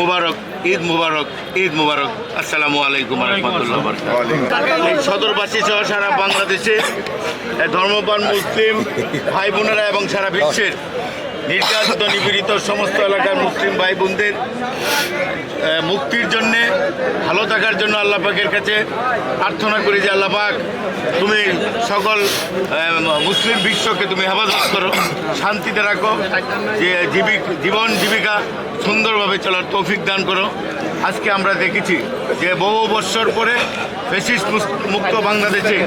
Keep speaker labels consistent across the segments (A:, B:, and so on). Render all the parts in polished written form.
A: মুবারক, ঈদ মুবারক, ঈদ মুবারক। আসসালামু আলাইকুম রহমতুল্লাহ। এই সদরবাসী সহ সারা বাংলাদেশে ধর্মপ্রাণ মুসলিম ভাই বোনেরা এবং সারা বিশ্বের নির্যাতিত নিপীড়িত সমস্ত এলাকার মুসলিম ভাই বোনদের মুক্তির জন্যে, ভালো থাকার জন্য আল্লাহ পাকের কাছে প্রার্থনা করি যে আল্লাহ পাক তুমি সকল মুসলিম বিশ্বকে তুমি হেফাজত করো, শান্তিতে রাখো, যে জীবন জীবিকা সুন্দরভাবে চলার তৌফিক দান করো। আজকে আমরা দেখেছি যে বহু বৎসর পরে ফ্যাসিস্ট মুক্ত বাংলাদেশে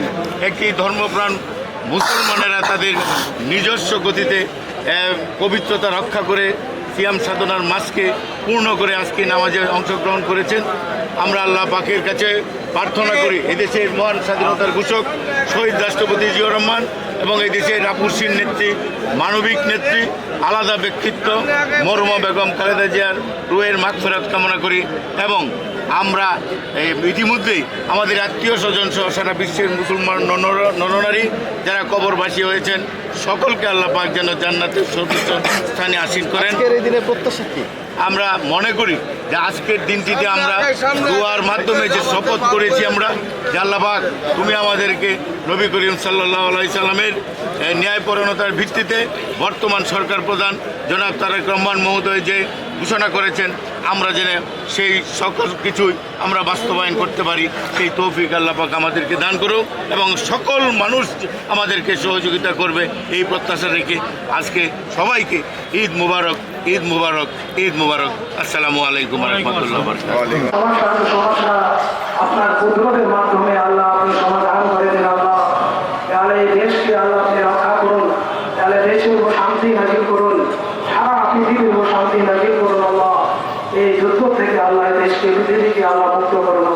A: একটি ধর্মপ্রাণ মুসলমানেরা তাদের নিজস্ব গতিতে পবিত্রতা রক্ষা করে সিয়াম সাধনার মাসকে পূর্ণ করে আজকে নামাজে অংশগ্রহণ করেছেন। আমরা আল্লাহ পাকের কাছে প্রার্থনা করি এদেশের মহান স্বাধীনতার ঘোষক শহীদ রাষ্ট্রপতি জিয়াউর রহমান এবং এই দেশের রাপুরসীর নেত্রী, মানবিক নেত্রী, আলাদা ব্যক্তিত্ব মরহুমা বেগম খালেদা জিয়ার রুহের মাগফিরাত কামনা করি। এবং আমরা ইতিমধ্যেই আমাদের আত্মীয় স্বজন সহ সারা বিশ্বের মুসলমান নরনারী যারা কবরবাসী হয়েছেন সকলকে আল্লাহ পাক যেন জান্নাতের সর্বোচ্চ স্থানে আসীন করেন।
B: এই দিনের প্রত্যাশা কি?
A: আমরা মনে করি যে আজকের দিনটিতে আমরা দোয়ার মাধ্যমে যে শপথ করেছি আমরা যে আল্লাহ পাক তুমি আমাদেরকে নবী করিম সাল্লাল্লাহু আলাইহি সাল্লামের ন্যায়পরায়ণতার ভিত্তিতে বর্তমান সরকার প্রধান জনাব তারেক রহমান মহোদয় যে ঘোষণা করেছেন আমরা যেন সেই সকল কিছুই আমরা বাস্তবায়ন করতে পারি, সেই তৌফিক আল্লাহ পাক আমাদেরকে দান করুক এবং সকল মানুষ আমাদেরকে সহযোগিতা করবে এই প্রত্যাশা রেখে আজকে সবাইকে ঈদ মুবারক, ঈদ মুবারক, ঈদ মুবারক। আসসালামু আলাইকুম রহমতুল্লাহ।
C: আপনার কুদরতের মাধ্যমে আল্লাহ আপনি সমাধান করে দেন। আল্লাহ তাহলে এই দেশকে আল্লাহ আপনি রক্ষা করুন, তাহলে দেশের উপর শান্তি নাজিল করুন, সারা পৃথিবীর উপর শান্তি নাজিল করুন। আল্লাহ এই যুদ্ধ থেকে আল্লাহ দেশকে পৃথিবীকে আল্লাহ মুক্ত করুন।